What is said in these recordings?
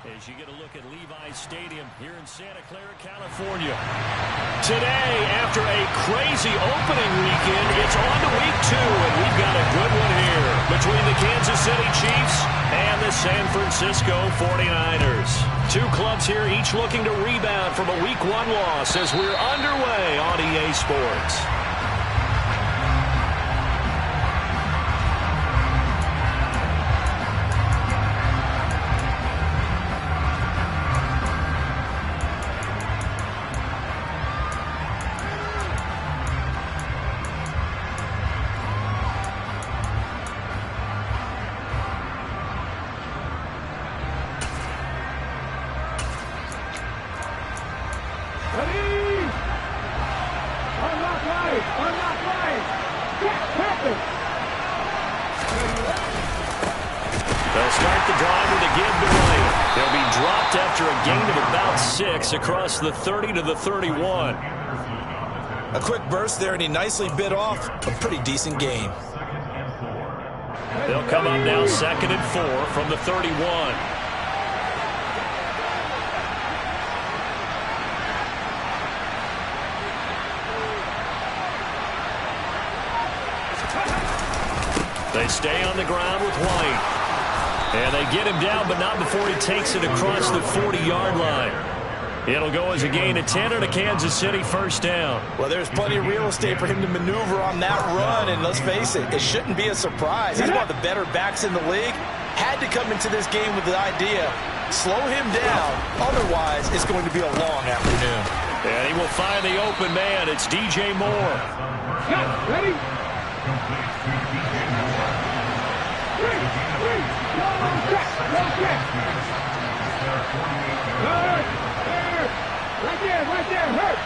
As you get a look at Levi's Stadium here in Santa Clara, California. Today, after a crazy opening weekend, it's on to week 2, and we've got a good one here between the Kansas City Chiefs and the San Francisco 49ers. Two clubs here, each looking to rebound from a week 1 loss as we're underway on EA Sports. They'll start the drive with a give to Wright. They'll be dropped after a gain of about 6 across the 30 to the 31. A quick burst there, and he nicely bit off a pretty decent gain. They'll come up now 2nd and 4 from the 31. They stay on the ground with White. And they get him down, but not before he takes it across the 40-yard line. It'll go as a gain of 10 and a Kansas City first down. Well, there's plenty of real estate for him to maneuver on that run, and let's face it, it shouldn't be a surprise. He's one of the better backs in the league. Had to come into this game with the idea, slow him down, otherwise it's going to be a long afternoon. And he will find the open man. It's DJ Moore. Ready? Right there, hurt.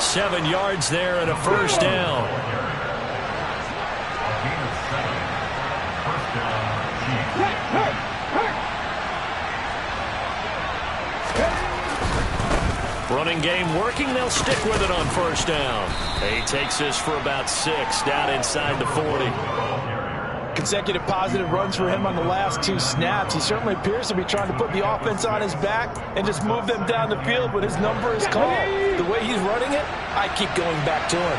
7 yards there and a first down. Running game working. They'll stick with it on first down. He takes this for about 6 down inside the 40. Consecutive positive runs for him on the last 2 snaps. He certainly appears to be trying to put the offense on his back and just move them down the field when his number is called. The way he's running it, I keep going back to him.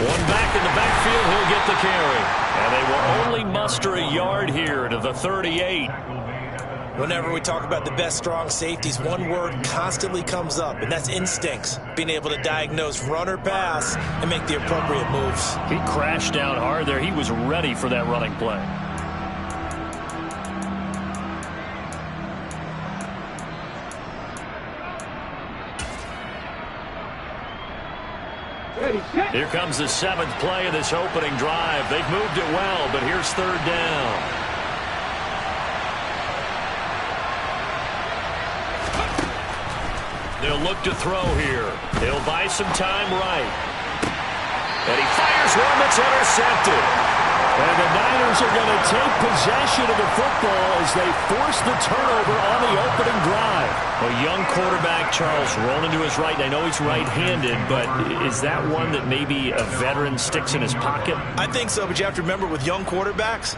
One back in the backfield, he'll get the carry. And they will only muster a yard here to the 38. Whenever we talk about the best strong safeties, one word constantly comes up, and that's instincts. Being able to diagnose run or pass and make the appropriate moves. He crashed down hard there. He was ready for that running play. Here comes the 7th play of this opening drive. They've moved it well, but here's 3rd down. They'll look to throw here. He'll buy some time right. And he fires one that's intercepted. And the Niners are going to take possession of the football as they force the turnover on the opening drive. A young quarterback, Charles, rolling to his right. I know he's right-handed, but is that one that maybe a veteran sticks in his pocket? I think so, but you have to remember with young quarterbacks,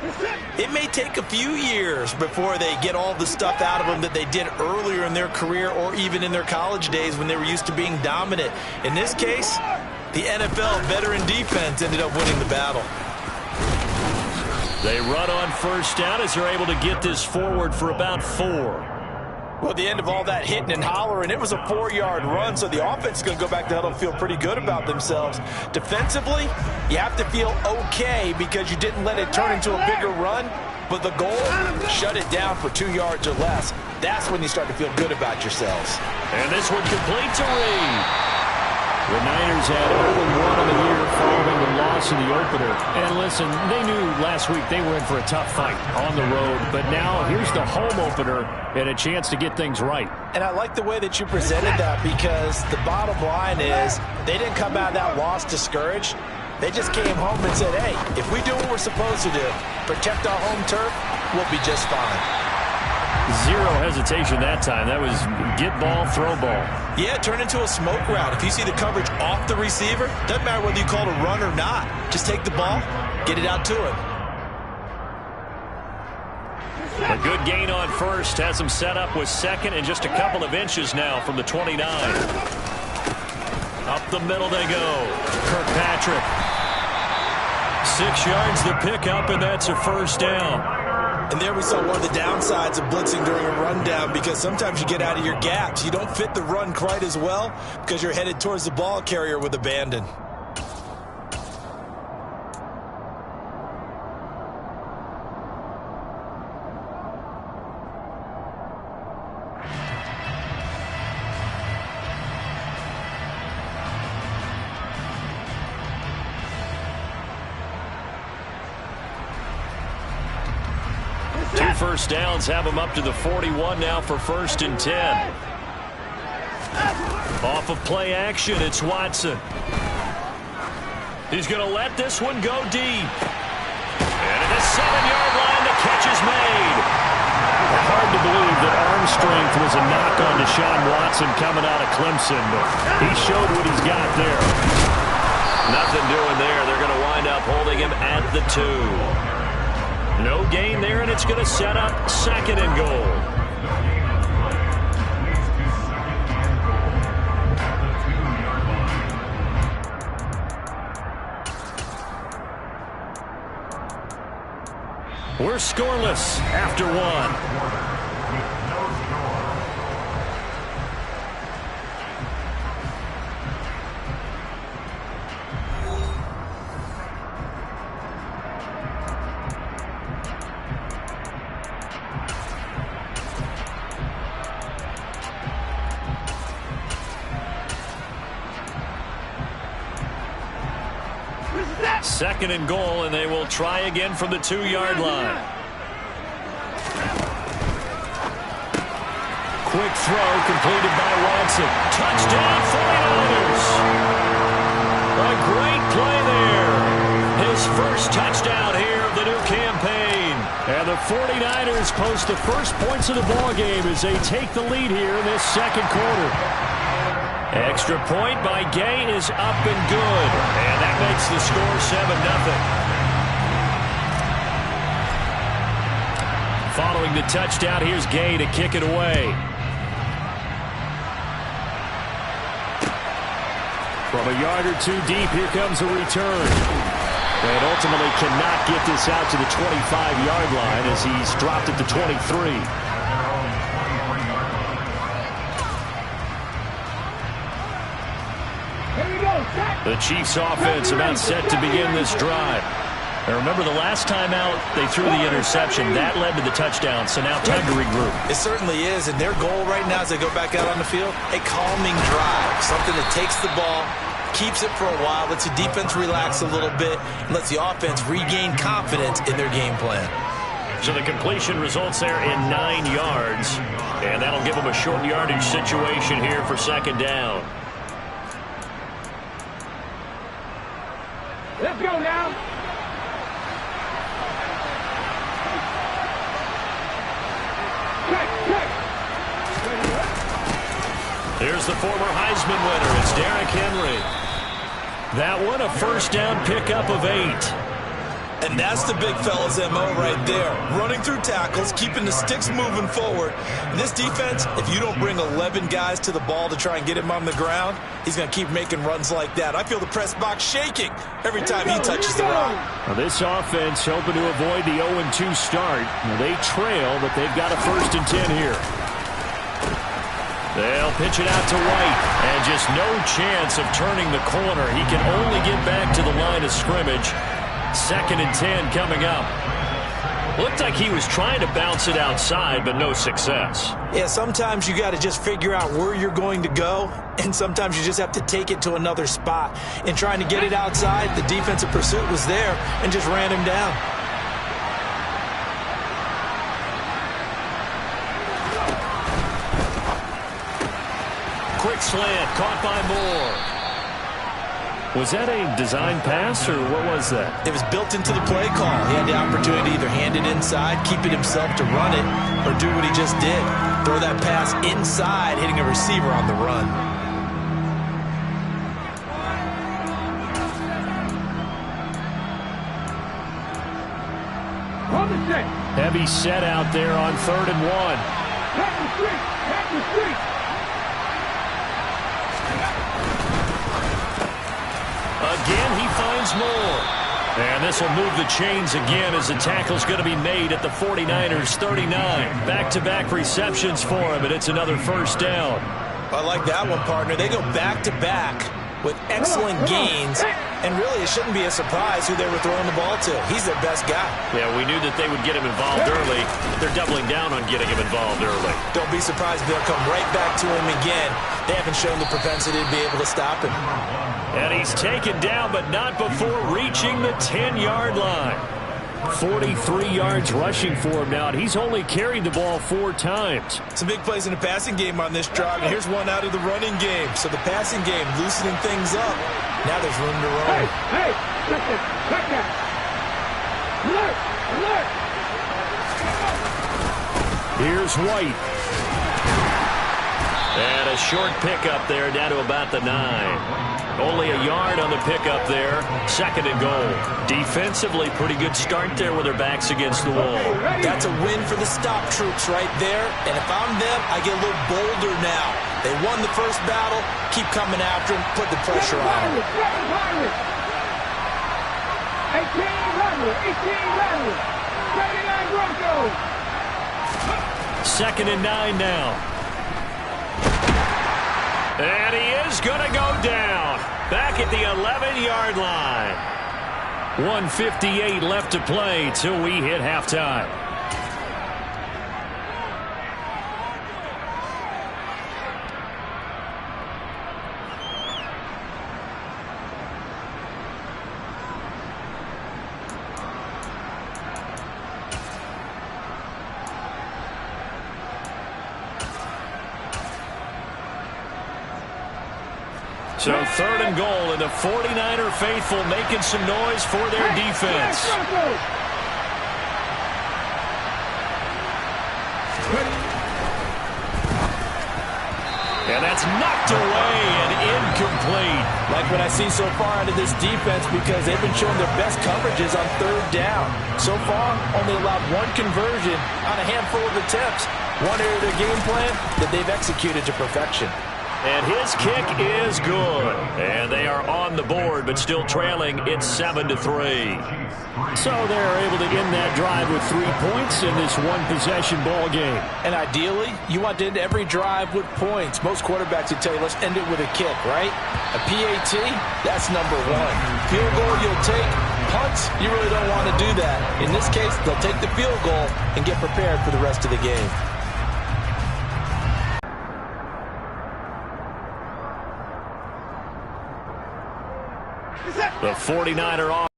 it may take a few years before they get all the stuff out of them that they did earlier in their career or even in their college days when they were used to being dominant. In this case, the NFL veteran defense ended up winning the battle. They run on first down as they're able to get this forward for about 4. Well, at the end of all that hitting and hollering, it was a 4-yard run, so the offense is going to go back to huddle and feel pretty good about themselves. Defensively, you have to feel okay because you didn't let it turn into a bigger run, but the goal, shut it down for 2 yards or less. That's when you start to feel good about yourselves. And this one complete to Reed. The Niners had 0-1 in the year following the loss in the opener. And listen, they knew last week they were in for a tough fight on the road. But now here's the home opener and a chance to get things right. And I like the way that you presented that because the bottom line is they didn't come out of that loss discouraged. They just came home and said, hey, if we do what we're supposed to do, protect our home turf, we'll be just fine. Zero hesitation that time. That was get ball, throw ball. Yeah, turn into a smoke route. If you see the coverage off the receiver, doesn't matter whether you call it a run or not. Just take the ball, get it out to him. A good gain on first. Has him set up with second and just a couple of inches now from the 29. Up the middle they go. Kirkpatrick. 6 yards the pickup, and that's a first down. And there we saw one of the downsides of blitzing during a rundown, because sometimes you get out of your gaps. You don't fit the run quite as well because you're headed towards the ball carrier with abandon. First downs have him up to the 41 now for 1st and 10. Off of play action, it's Watson. He's going to let this one go deep. And at the 7-yard line, the catch is made. Hard to believe that arm strength was a knock on Deshaun Watson coming out of Clemson, but he showed what he's got there. Nothing doing there. They're going to wind up holding him at the 2. No gain there, and it's going to set up 2nd and goal. We're scoreless after 1. Second and goal, and they will try again from the 2-yard line. Quick throw completed by Watson. Touchdown 49ers. A great play there. His first touchdown here of the new campaign. And the 49ers post the first points of the ballgame as they take the lead here in this 2nd quarter. Extra point by Gay is up and good. And that makes the score 7-0. Following the touchdown, here's Gay to kick it away. From a yard or 2 deep, here comes a return. And ultimately cannot get this out to the 25-yard line as he's dropped it to 23. The Chiefs offense about set to begin this drive. And remember, the last time out, they threw the interception. That led to the touchdown, so now time to regroup. It certainly is, and their goal right now as they go back out on the field, a calming drive, something that takes the ball, keeps it for a while, lets the defense relax a little bit, and lets the offense regain confidence in their game plan. So the completion results there in 9 yards, and that'll give them a short yardage situation here for 2nd down. Let's go now. Here's the former Heisman winner. It's Derrick Henry. That one, a 1st down pickup of 8. And that's the big fella's MO right there. Running through tackles, keeping the sticks moving forward. This defense, if you don't bring 11 guys to the ball to try and get him on the ground, he's going to keep making runs like that. I feel the press box shaking every time he touches the rock. Well, this offense hoping to avoid the 0-2 start. Well, they trail, but they've got a 1st and 10 here. They'll pitch it out to White, and just no chance of turning the corner. He can only get back to the line of scrimmage. 2nd and 10 coming up. Looked like he was trying to bounce it outside, but no success. Yeah, sometimes you got to just figure out where you're going to go, and sometimes you just have to take it to another spot. In trying to get it outside, the defensive pursuit was there and just ran him down. Quick slant, caught by Moore. Was that a design pass, or what was that? It was built into the play call. He had the opportunity to either hand it inside, keep it himself to run it, or do what he just did. Throw that pass inside, hitting a receiver on the run. Heavy set out there on 3rd and 1. Back the street! Back the street! Again, he finds more. And this will move the chains again as the tackle's going to be made at the 49ers 39. Back-to-back receptions for him, and it's another first down. I like that one, partner. They go back-to-back with excellent gains, and really it shouldn't be a surprise who they were throwing the ball to. He's their best guy. Yeah, we knew that they would get him involved early. They're doubling down on getting him involved early. Don't be surprised if they'll come right back to him again. They haven't shown the propensity to be able to stop him. And he's taken down, but not before reaching the 10-yard line. 43 yards rushing for him now, and he's only carried the ball 4 times. Some big plays in the passing game on this drive, and here's one out of the running game. So the passing game loosening things up. Now there's room to roam. Hey, check that. Alert. Here's White. And a short pickup there down to about the 9. Only a yard on the pickup there. 2nd and goal. Defensively, pretty good start there with their backs against the wall. That's a win for the stop troops right there. And if I'm them, I get a little bolder now. They won the first battle. Keep coming after them. Put the pressure on them. 2nd and 9 now. And he is going to go down. Back at the 11-yard line. 1:58 left to play till we hit halftime. So 3rd and goal, and the 49er faithful making some noise for their defense. And that's knocked away and incomplete. Like what I see so far out of this defense, because they've been showing their best coverages on 3rd down. So far, only allowed 1 conversion on a handful of attempts. One area of their game plan that they've executed to perfection. And his kick is good. And they are on the board, but still trailing. It's 7-3. So they're able to end that drive with 3 points in this one-possession ball game. And ideally, you want to end every drive with points. Most quarterbacks would tell you, let's end it with a kick, right? A PAT, that's number 1. Field goal you'll take. Punts, you really don't want to do that. In this case, they'll take the field goal and get prepared for the rest of the game. The 49er off.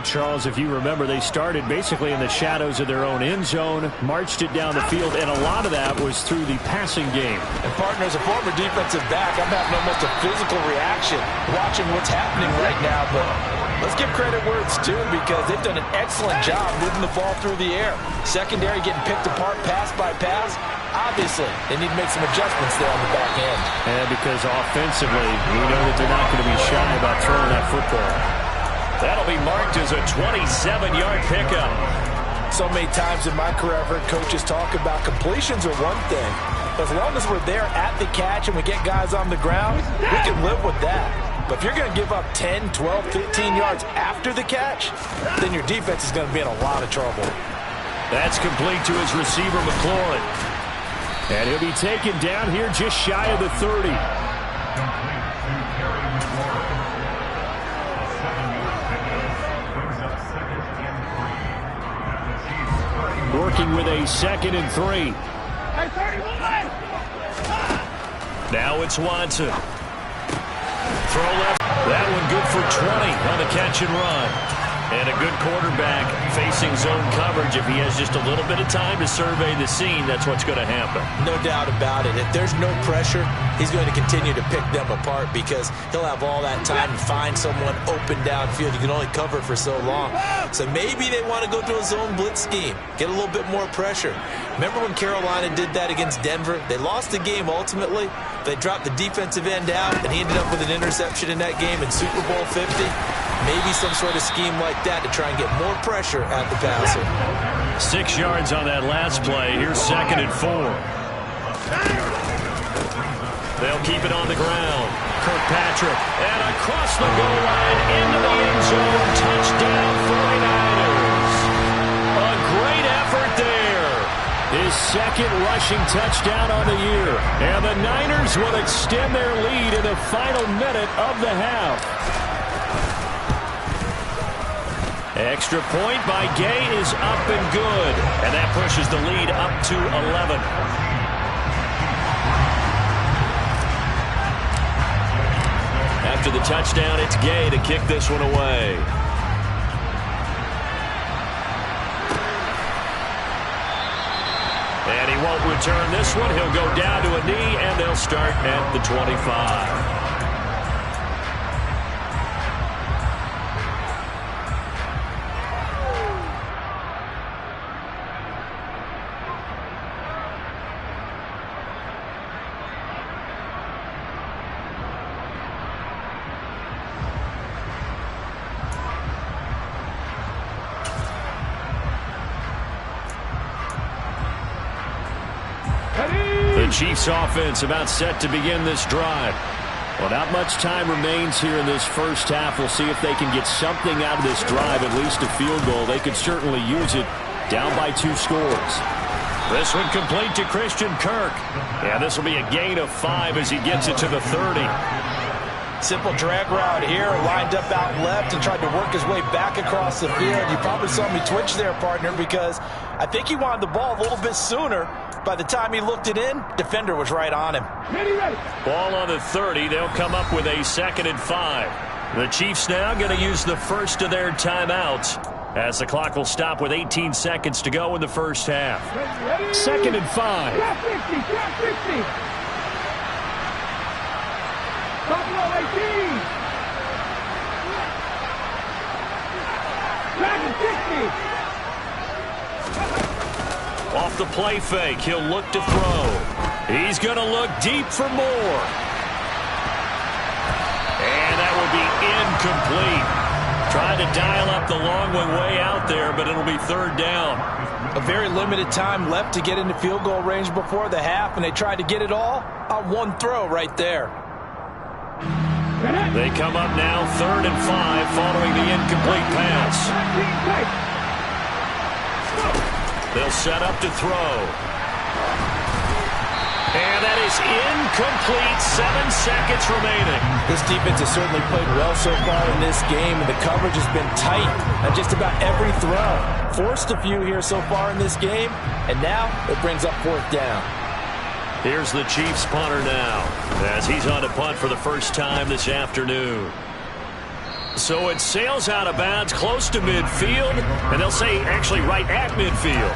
Charles, if you remember, they started basically in the shadows of their own end zone, marched it down the field, and a lot of that was through the passing game. And partner, as a former defensive back, I'm having almost a physical reaction watching what's happening right now. But let's give credit where it's due, because they've done an excellent job moving the ball through the air. Secondary getting picked apart pass by pass. Obviously, they need to make some adjustments there on the back end. And because offensively, we know that they're not going to be shy about throwing that football. That'll be marked as a 27-yard pickup. So many times in my career, I've heard coaches talk about completions are one thing. As long as we're there at the catch and we get guys on the ground, we can live with that. But if you're going to give up 10, 12, 15 yards after the catch, then your defense is going to be in a lot of trouble. That's complete to his receiver, McLaurin. And he'll be taken down here just shy of the 30. Working with a 2nd and 3. Now it's Watson. Throw left. That one good for 20 on the catch and run. And a good quarterback facing zone coverage, if he has just a little bit of time to survey the scene, that's what's going to happen. No doubt about it. If there's no pressure, he's going to continue to pick them apart because he'll have all that time to find someone open downfield. You can only cover for so long. So maybe they want to go to a zone blitz scheme, get a little bit more pressure. Remember when Carolina did that against Denver? They lost the game ultimately. They dropped the defensive end out, and he ended up with an interception in that game in Super Bowl 50. Maybe some sort of scheme like that to try and get more pressure at the passer. 6 yards on that last play. Here's 2nd and 4. They'll keep it on the ground. Kirkpatrick, and across the goal line into the end zone. Touchdown 49ers. A great effort there. His 2nd rushing touchdown on the year. And the Niners will extend their lead in the final minute of the half. Extra point by Gay is up and good. And that pushes the lead up to 11. After the touchdown, it's Gay to kick this one away. And he won't return this one. He'll go down to a knee, and they'll start at the 25. Chiefs offense about set to begin this drive. Well, not much time remains here in this first half. We'll see if they can get something out of this drive, at least a field goal. They could certainly use it, down by 2 scores. This one complete to Christian Kirk. Yeah, this will be a gain of 5 as he gets it to the 30. Simple drag route here, lined up out left and tried to work his way back across the field. You probably saw me twitch there, partner, because I think he wanted the ball a little bit sooner. By the time he looked it in, defender was right on him. Ball on the 30. They'll come up with a 2nd and 5. The Chiefs now going to use the first of their timeouts as the clock will stop with 18 seconds to go in the first half. 2nd and 5. Buffalo 18. 60. Off the play fake, he'll look to throw. He's going to look deep for more. And that will be incomplete. Trying to dial up the long one way out there, but it'll be 3rd down. A very limited time left to get into field goal range before the half, and they tried to get it all on one throw right there. They come up now 3rd and 5 following the incomplete pass. They'll set up to throw. And that is incomplete. 7 seconds remaining. This defense has certainly played well so far in this game, and the coverage has been tight on just about every throw. Forced a few here so far in this game, and now it brings up 4th down. Here's the Chiefs punter now as he's on to punt for the first time this afternoon. So it sails out of bounds close to midfield, and they'll say actually right at midfield.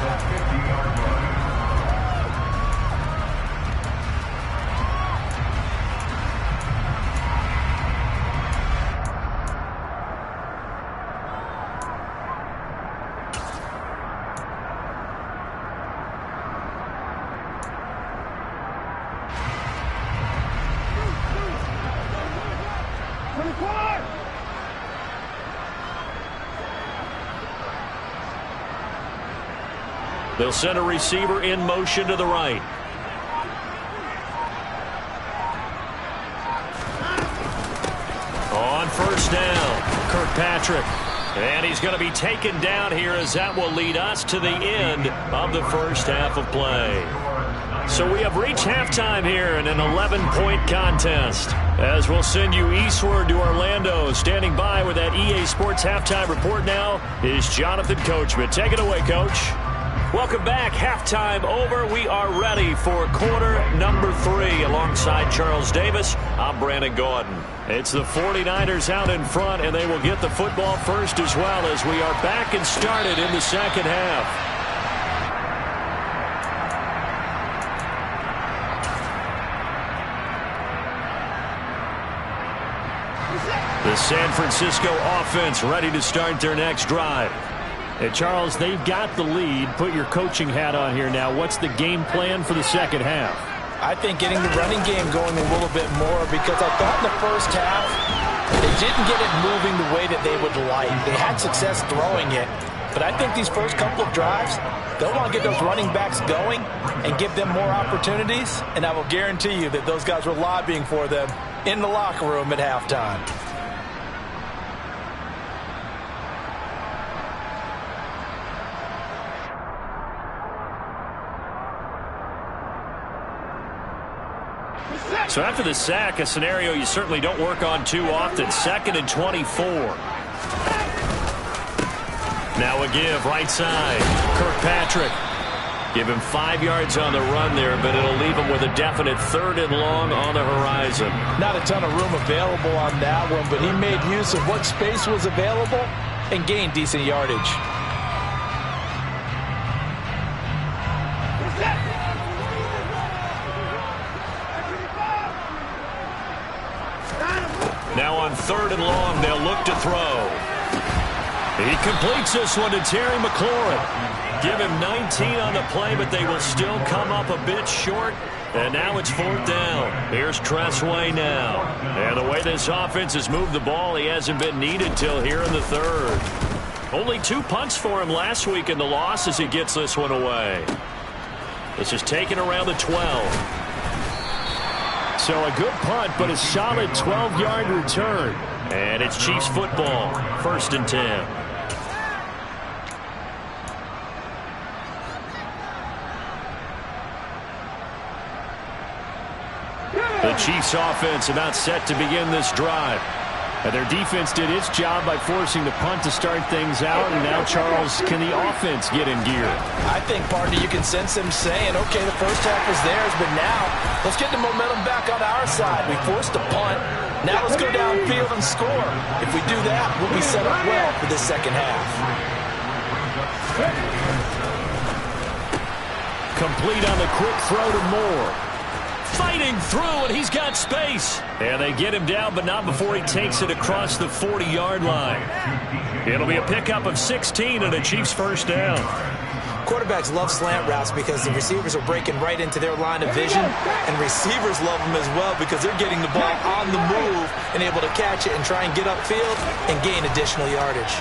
They'll send a receiver in motion to the right. On 1st down, Kirkpatrick. And he's going to be taken down here as that will lead us to the end of the first half of play. So we have reached halftime here in an 11-point contest. As we'll send you eastward to Orlando. Standing by with that EA Sports halftime report now is Jonathan Coachman. Take it away, Coach. Welcome back. Halftime over. We are ready for quarter number 3. Alongside Charles Davis, I'm Brandon Gaudin. It's the 49ers out in front, and they will get the football first as well as we are back and started in the second half. The San Francisco offense ready to start their next drive. And Charles, they've got the lead. Put your coaching hat on here now. What's the game plan for the second half? I think getting the running game going a little bit more, because I thought in the first half they didn't get it moving the way that they would like. They had success throwing it, but I think these first couple of drives, they'll want to get those running backs going and give them more opportunities, and I will guarantee you that those guys were lobbying for them in the locker room at halftime. So after the sack, a scenario you certainly don't work on too often. 2nd and 24. Now a give, right side. Kirkpatrick. Give him 5 yards on the run there, but it'll leave him with a definite 3rd and long on the horizon. Not a ton of room available on that one, but he made use of what space was available and gained decent yardage. Now on 3rd and long, they'll look to throw. He completes this one to Terry McLaurin. Give him 19 on the play, but they will still come up a bit short. And now it's 4th down. Here's Tressway now. And the way this offense has moved the ball, he hasn't been needed till here in the 3rd. Only 2 punts for him last week in the loss as he gets this one away. This is taken around the 12. So a good punt, but a solid 12-yard return. And it's Chiefs football, 1st and 10. The Chiefs offense about set to begin this drive. And their defense did its job by forcing the punt to start things out. And now, Charles, can the offense get in gear? I think, partner, you can sense them saying, okay, the first half was theirs, but now let's get the momentum back on our side. We forced a punt. Now let's go downfield and score. If we do that, we'll be set up well for this second half. Complete on the quick throw to Moore. Fighting through, and he's got space. And they get him down, but not before he takes it across the 40-yard line. It'll be a pickup of 16 and a Chiefs first down. Quarterbacks love slant routes because the receivers are breaking right into their line of vision, and receivers love them as well because they're getting the ball on the move and able to catch it and try and get upfield and gain additional yardage.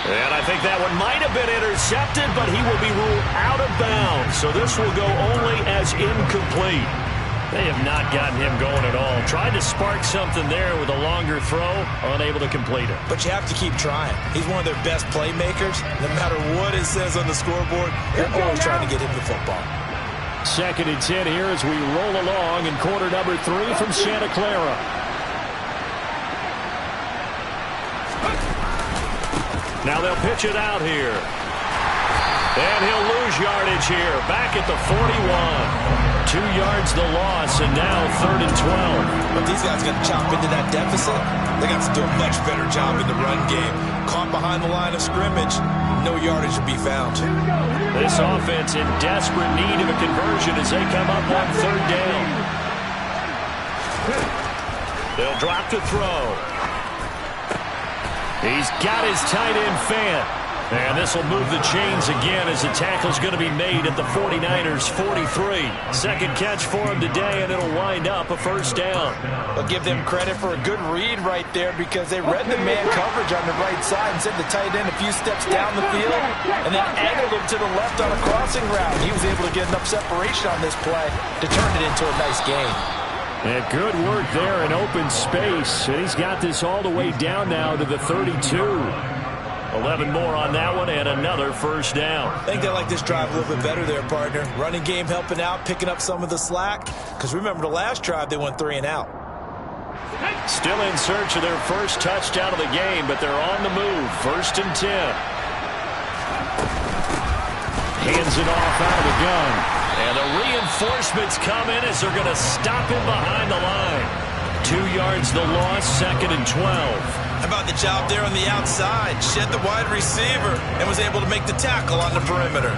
And I think that one might have been intercepted, but he will be ruled out of bounds. So this will go only as incomplete. They have not gotten him going at all. Tried to spark something there with a longer throw, unable to complete it. But you have to keep trying. He's one of their best playmakers. No matter what it says on the scoreboard, they're always trying to get him the football. 2nd and 10 here as we roll along in quarter number 3 from Santa Clara. Now they'll pitch it out here. And he'll lose yardage here. Back at the 41. 2 yards the loss, and now 3rd and 12. But these guys got to chop into that deficit. They got to do a much better job in the run game. Caught behind the line of scrimmage, no yardage to be found. This offense in desperate need of a conversion as they come up on 3rd down. They'll drop to throw. He's got his tight end Fant. And this will move the chains again as the tackle's going to be made at the 49ers 43. Second catch for him today, and it'll wind up a first down. I'll give them credit for a good read right there because they read the man coverage on the right side and sent the tight end a few steps down the field and then angled him to the left on a crossing route. He was able to get enough separation on this play to turn it into a nice gain. And good work there in open space. And he's got this all the way down now to the 32. 11 more on that one and another first down. I think they like this drive a little bit better there, partner. Running game helping out, picking up some of the slack. Because remember the last drive, they went 3 and out. Still in search of their first touchdown of the game, but they're on the move. 1st and 10. Hands it off out of the gun. And the reinforcements come in as they're going to stop him behind the line. 2 yards the loss, 2nd and 12. How about the job there on the outside? Shed the wide receiver and was able to make the tackle on the perimeter.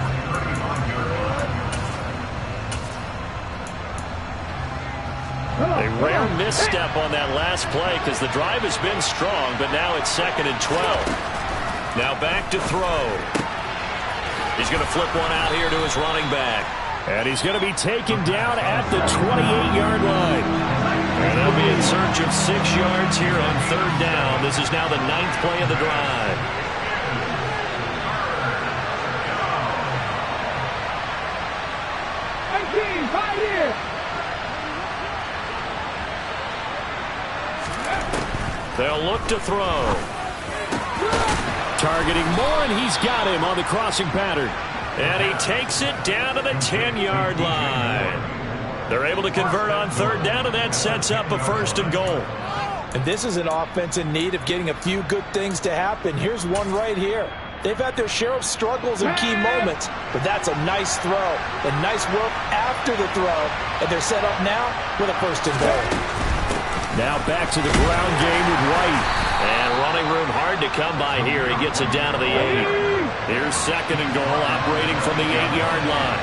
A rare misstep on that last play because the drive has been strong, but now it's 2nd and 12. Now back to throw. He's going to flip one out here to his running back. And he's going to be taken down at the 28-yard line. And they'll be in search of 6 yards here on 3rd down. This is now the 9th play of the drive. They'll look to throw. Targeting Moore, and he's got him on the crossing pattern. And he takes it down to the 10-yard line. They're able to convert on 3rd down, and that sets up a 1st and goal. And this is an offense in need of getting a few good things to happen. Here's one right here. They've had their share of struggles and key moments, but that's a nice throw. And nice work after the throw. And they're set up now with a 1st and goal. Now back to the ground game with White. And running room hard to come by here. He gets it down to the 8. Here's 2nd and goal, operating from the 8-yard line.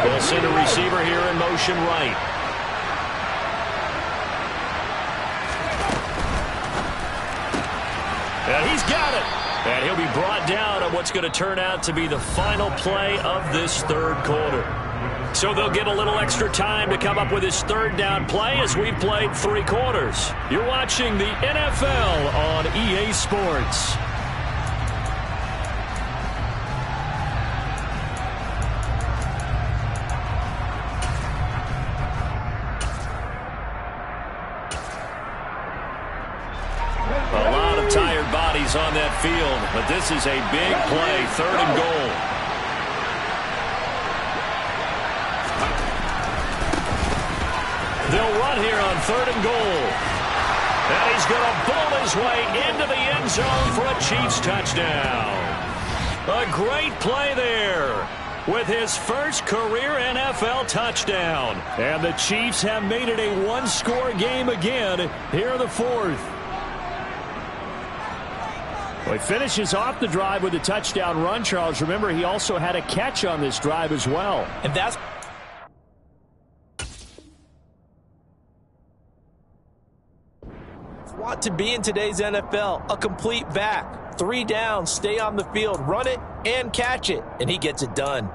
They'll send a receiver here in motion right. And he's got it. And he'll be brought down on what's going to turn out to be the final play of this 3rd quarter. So they'll get a little extra time to come up with his 3rd down play as we've played 3 quarters. You're watching the NFL on EA Sports. A lot of tired bodies on that field, but this is a big play, 3rd and goal. They'll run here on 3rd and goal. And he's going to bowl his way into the end zone for a Chiefs touchdown. A great play there with his first career NFL touchdown. And the Chiefs have made it a one-score game again here in the 4th. Well, he finishes off the drive with a touchdown run, Charles. Remember, he also had a catch on this drive as well. And that's want to be in today's NFL, a complete back. 3 down, stay on the field, run it, and catch it. And he gets it done.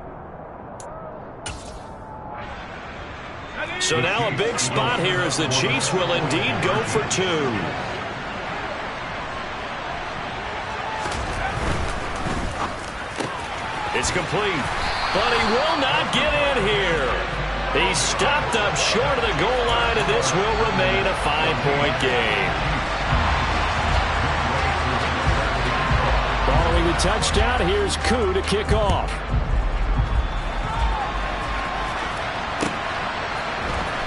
So now a big spot here as the Chiefs will indeed go for 2. It's complete, but he will not get in here. He's stopped up short of the goal line, and this will remain a 5-point game. Following the touchdown, here's Koo to kick off.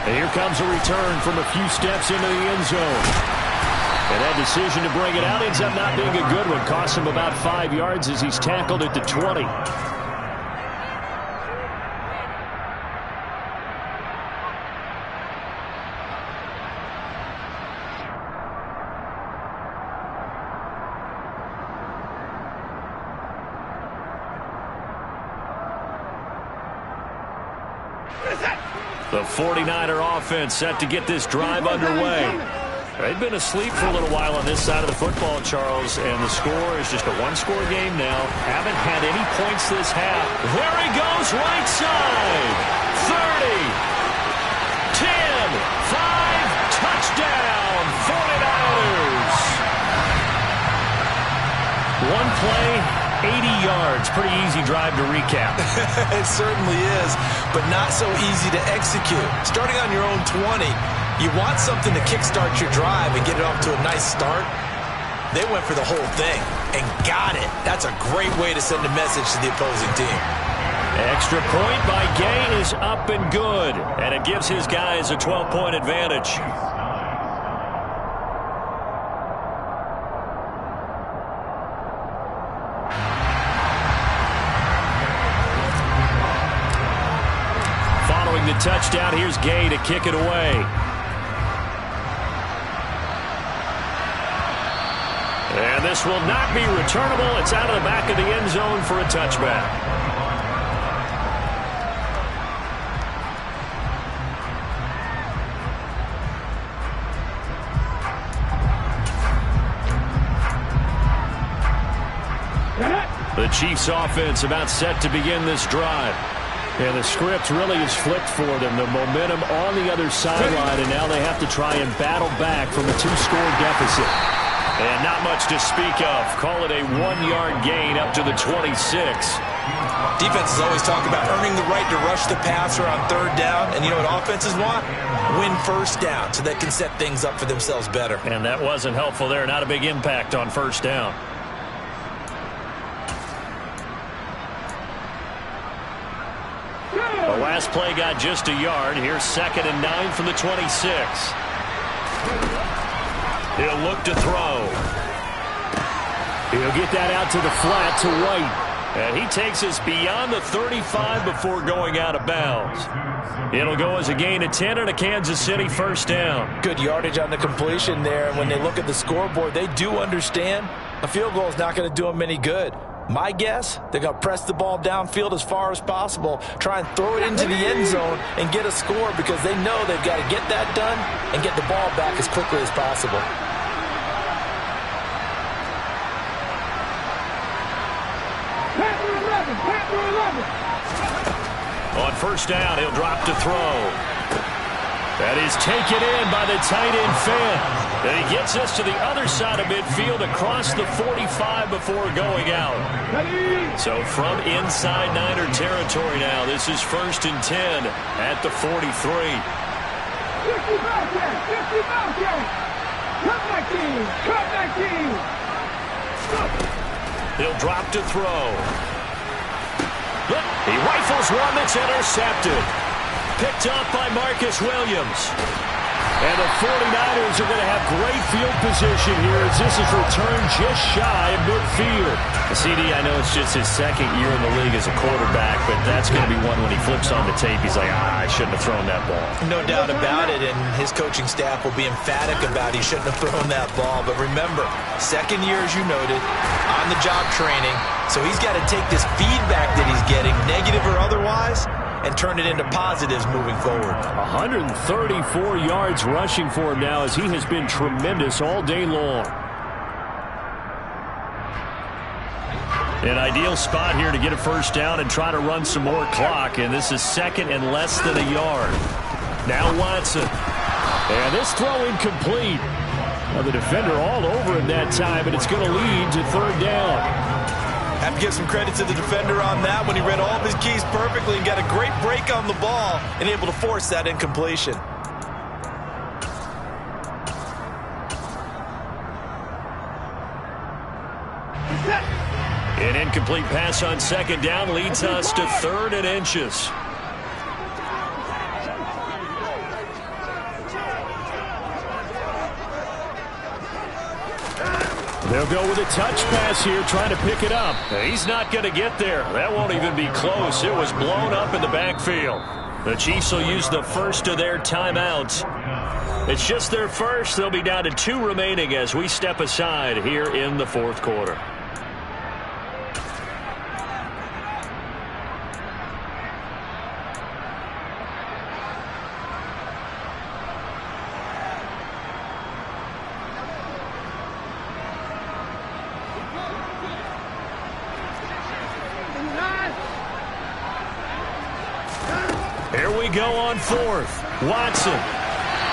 And here comes a return from a few steps into the end zone. And that decision to bring it out ends up not being a good one. Costs him about 5 yards as he's tackled at the 20. The 49er offense set to get this drive underway. They've been asleep for a little while on this side of the football, Charles, and the score is just a one-score game now. Haven't had any points this half. There he goes, right side. 30, 10, 5, touchdown, 49ers. One play, 80 yards. Pretty easy drive to recap. It certainly is, but not so easy to execute. Starting on your own 20, you want something to kickstart your drive and get it off to a nice start. They went for the whole thing and got it. That's a great way to send a message to the opposing team. Extra point by Gay is up and good, and it gives his guys a 12-point advantage. Following the touchdown, here's Gay to kick it away. And this will not be returnable. It's out of the back of the end zone for a touchback. The Chiefs offense about set to begin this drive. And the script really is flipped for them. The momentum on the other sideline, and now they have to try and battle back from a 2-score deficit. And not much to speak of. Call it a 1-yard gain up to the 26. Defenses always talk about earning the right to rush the passer on 3rd down. And you know what offenses want? Win 1st down so they can set things up for themselves better. And that wasn't helpful there. Not a big impact on 1st down. The last play got just a yard. Here's 2nd and 9 from the 26. He'll look to throw. He'll get that out to the flat to White. And he takes us beyond the 35 before going out of bounds. It'll go as a gain of 10 and a Kansas City 1st down. Good yardage on the completion there. And when they look at the scoreboard, they do understand a field goal is not going to do them any good. My guess, they're going to press the ball downfield as far as possible, try and throw it into the end zone and get a score because they know they've got to get that done and get the ball back as quickly as possible. On 1st down, he'll drop to throw. That is taken in by the tight end Fant. And he gets us to the other side of midfield across the 45 before going out. So from inside Niner territory now, this is 1st and 10 at the 43. 50 Cut back team. He'll drop to throw. Look, he rifles one that's intercepted. Picked up by Marcus Williams. And the 49ers are going to have great field position here as this is returned just shy of midfield. CD, I know it's just his 2nd year in the league as a quarterback, but that's going to be one when he flips on the tape, he's like, I shouldn't have thrown that ball. No doubt about it, and his coaching staff will be emphatic about he shouldn't have thrown that ball. But remember, 2nd year, as you noted, on-the-job training, so he's got to take this feedback that he's getting, negative or otherwise, and turn it into positives moving forward. 134 yards rushing for him now as he has been tremendous all day long. An ideal spot here to get a 1st down and try to run some more clock, and this is 2nd and less than a yard. Now Watson. And this throw incomplete. Now the defender all over him that time, but it's going to lead to 3rd down. Have to give some credit to the defender on that when he read all of his keys perfectly and got a great break on the ball and able to force that incompletion. An incomplete pass on 2nd down leads us to 3rd and inches. They'll go with a touch pass here, trying to pick it up. He's not going to get there. That won't even be close. It was blown up in the backfield. The Chiefs will use the first of their timeouts. It's just their first. They'll be down to 2 remaining as we step aside here in the 4th quarter. Here we go on 4th. Watson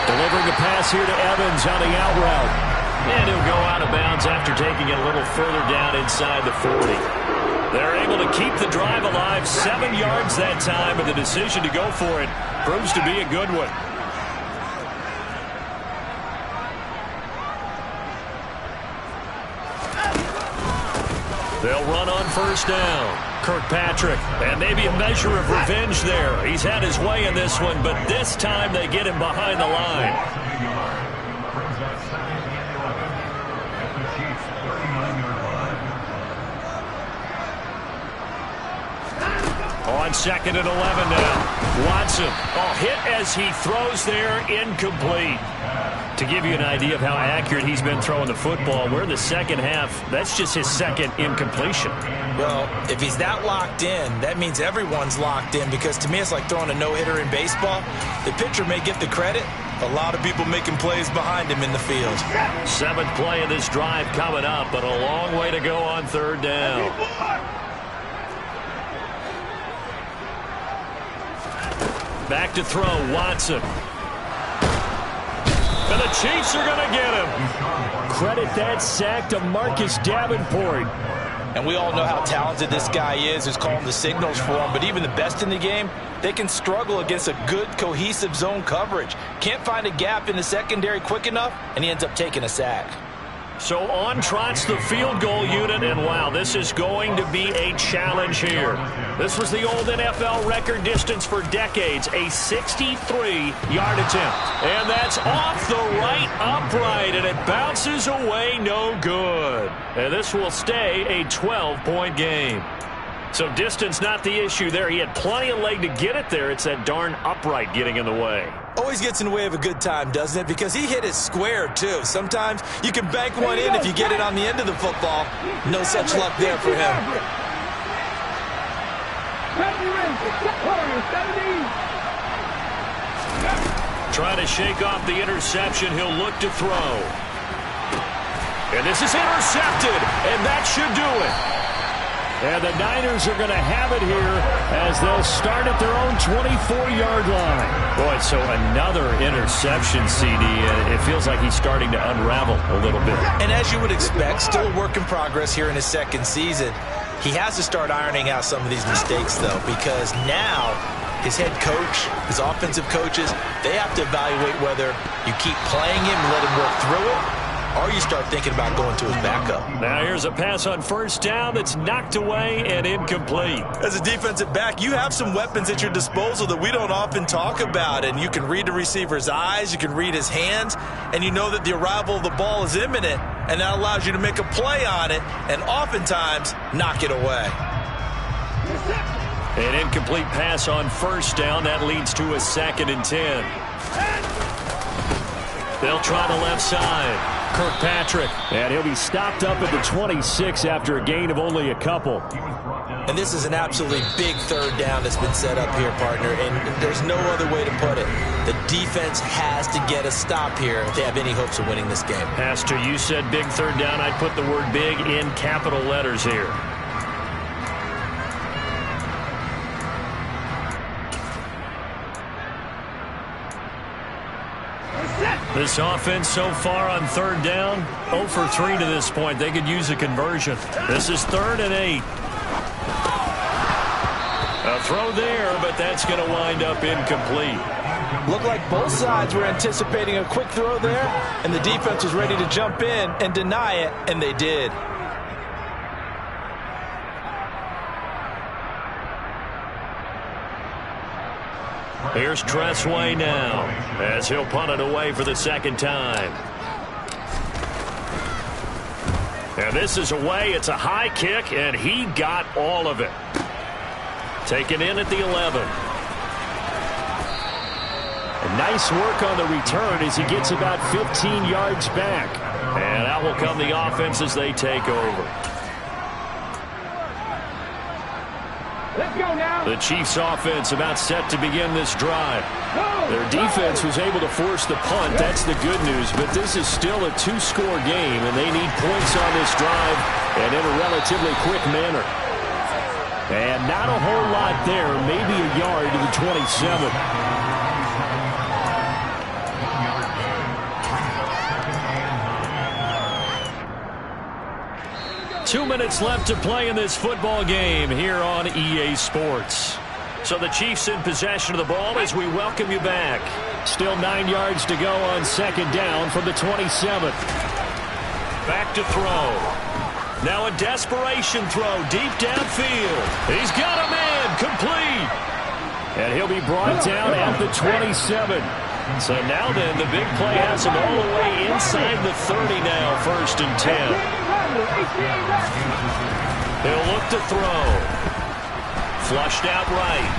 delivering a pass here to Evans on the out route. And he'll go out of bounds after taking it a little further down inside the 40. They're able to keep the drive alive, 7 yards that time, and the decision to go for it proves to be a good one. They'll run on 1st down. Kirkpatrick, and maybe a measure of revenge there. He's had his way in this one, but this time they get him behind the line. On 2nd and 11 now. Watson, hit as he throws there, incomplete. To give you an idea of how accurate he's been throwing the football, we're in the second half. That's just his second incompletion. Well, if he's that locked in, that means everyone's locked in, because to me it's like throwing a no-hitter in baseball. The pitcher may get the credit. A lot of people making plays behind him in the field. 7th play of this drive coming up, but a long way to go on 3rd down. Back to throw, Watson. And the Chiefs are going to get him. Credit that sack to Marcus Davenport. And we all know how talented this guy is, who's calling the signals for him. But even the best in the game, they can struggle against a good, cohesive zone coverage. Can't find a gap in the secondary quick enough, and he ends up taking a sack. So on trots the field goal unit, and wow, this is going to be a challenge here. This was the old NFL record distance for decades, a 63-yard attempt. And that's off the right upright, and it bounces away no good. And this will stay a 12-point game. So distance not the issue there. He had plenty of leg to get it there. It's that darn upright getting in the way. Always gets in the way of a good time, doesn't it? Because he hit it square, too. Sometimes you can bank one in if you get it on the end of the football. No such luck there for him. Trying to shake off the interception. He'll look to throw. And this is intercepted, and that should do it. And the Niners are going to have it here as they'll start at their own 24-yard line. Boy, so another interception, CD. It feels like he's starting to unravel a little bit. And as you would expect, still a work in progress here in his second season. He has to start ironing out some of these mistakes, though, because now his head coach, his offensive coaches, they have to evaluate whether you keep playing him and let him work through it, or you start thinking about going to his backup. Now here's a pass on 1st down that's knocked away and incomplete. As a defensive back, you have some weapons at your disposal that we don't often talk about. And you can read the receiver's eyes, you can read his hands, and you know that the arrival of the ball is imminent. And that allows you to make a play on it and oftentimes knock it away. An incomplete pass on 1st down. That leads to a 2nd and 10. They'll try the left side. Kirkpatrick, and he'll be stopped up at the 26 after a gain of only a couple. And this is an absolutely big 3rd down that's been set up here, partner, and there's no other way to put it. The defense has to get a stop here if they have any hopes of winning this game. Pastor, you said big 3rd down. I'd put the word big in capital letters here. This offense so far on 3rd down, 0 for 3 to this point. They could use a conversion. This is 3rd and 8. A throw there, but that's going to wind up incomplete. Looked like both sides were anticipating a quick throw there, and the defense was ready to jump in and deny it, and they did. Here's Tressway now as he'll punt it away for the 2nd time. And this is away. It's a high kick, and he got all of it. Taken in at the 11. And nice work on the return as he gets about 15 yards back. And out will come the offense as they take over. Let's go now. The Chiefs offense about set to begin this drive. Their defense was able to force the punt. That's the good news. But this is still a 2-score game, and they need points on this drive and in a relatively quick manner. And not a whole lot there, maybe a yard to the 27. 2 minutes left to play in this football game here on EA Sports. So the Chiefs in possession of the ball as we welcome you back. Still 9 yards to go on 2nd down from the 27. Back to throw. Now a desperation throw deep downfield. He's got a man, complete. And he'll be brought down at the 27. So now then, the big play has him all the way inside the 30 now, 1st and 10. He'll look to throw. Flushed out right.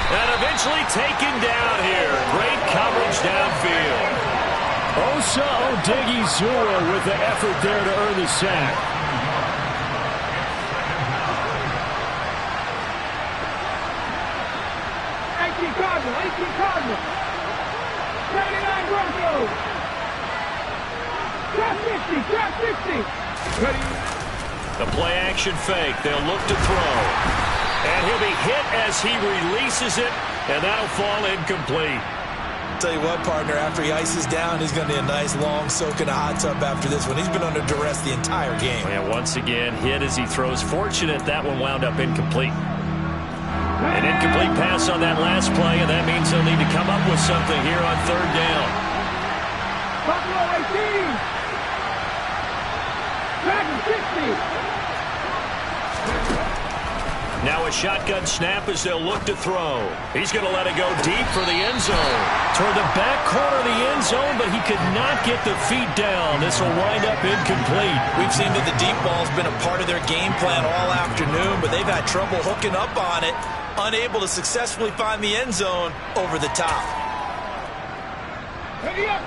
And eventually taken down here. Great coverage downfield. Osa Odighizuwa with the effort there to earn the sack. 18 Cardinal. 79 Broncos. Trap 50. Ready. The play action fake. They'll look to throw. And he'll be hit as he releases it, and that'll fall incomplete. Tell you what, partner, after he ices down, he's going to be a nice long soak in a hot tub after this one. He's been under duress the entire game. Yeah, once again, hit as he throws. Fortunate that one wound up incomplete. An incomplete pass on that last play, and that means he'll need to come up with something here on 3rd down. Buffalo 18. Dragon 60. Now a shotgun snap as they'll look to throw. He's going to let it go deep for the end zone. Toward the back corner of the end zone, but he could not get the feet down. This will wind up incomplete. We've seen that the deep ball's been a part of their game plan all afternoon, but they've had trouble hooking up on it, unable to successfully find the end zone over the top. Ready up.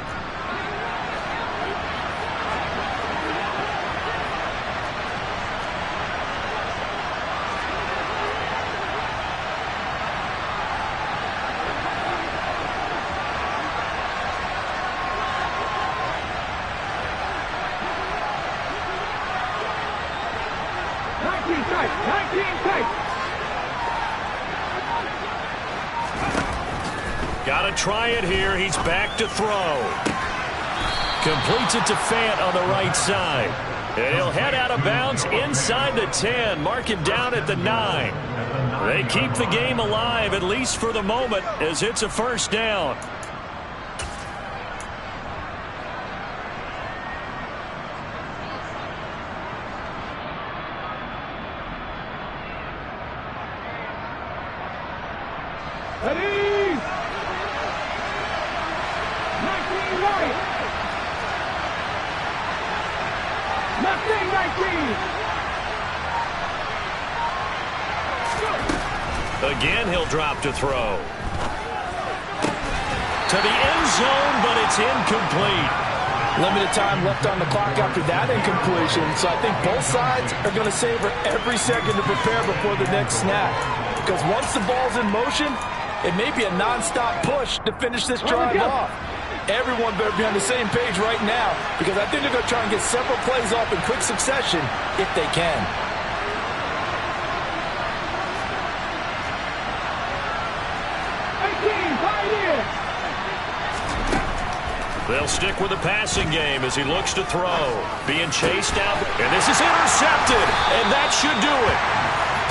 Got to try it here. He's back to throw. Completes it to Fant on the right side. And he'll head out of bounds inside the 10. Mark him down at the 9. They keep the game alive, at least for the moment, as it's a 1st down. Ready. 19 right. 19. Again, he'll drop to throw. To the end zone, but it's incomplete. Limited time left on the clock after that incompletion, so I think both sides are going to savor every second to prepare before the next snap. Because once the ball's in motion, it may be a non-stop push to finish this drive off. Everyone better be on the same page right now, because I think they're going to try and get several plays off in quick succession if they can. They'll stick with the passing game as he looks to throw. Being chased out, and this is intercepted, and that should do it.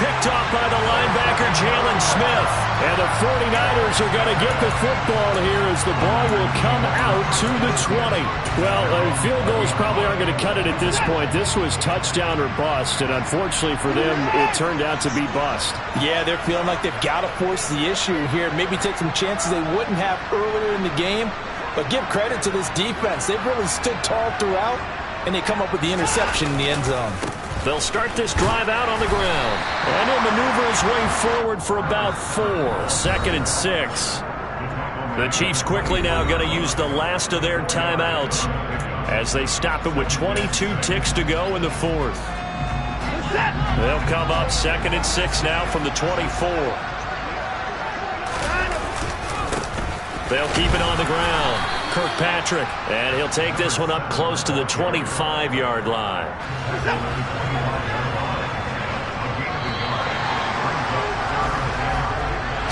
Picked off by the linebacker, Jalen Smith. And the 49ers are going to get the football here as the ball will come out to the 20. Well, field goals probably aren't going to cut it at this point. This was touchdown or bust, and unfortunately for them, it turned out to be bust. Yeah, they're feeling like they've got to force the issue here. Maybe take some chances they wouldn't have earlier in the game. But give credit to this defense. They've really stood tall throughout, and they come up with the interception in the end zone. They'll start this drive out on the ground. And he'll maneuver his way forward for about 4. 2nd and 6. The Chiefs quickly now going to use the last of their timeouts as they stop it with 22 ticks to go in the 4th. They'll come up 2nd and 6 now from the 24. They'll keep it on the ground. Kirkpatrick, and he'll take this one up close to the 25-yard line.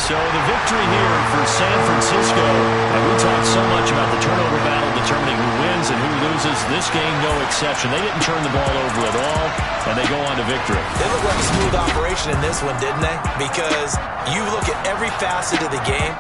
So the victory here for San Francisco. And we talked so much about the turnover battle determining who wins and who loses. This game, no exception. They didn't turn the ball over at all, and they go on to victory. They look like a smooth operation in this one, didn't they? Because you look at every facet of the game.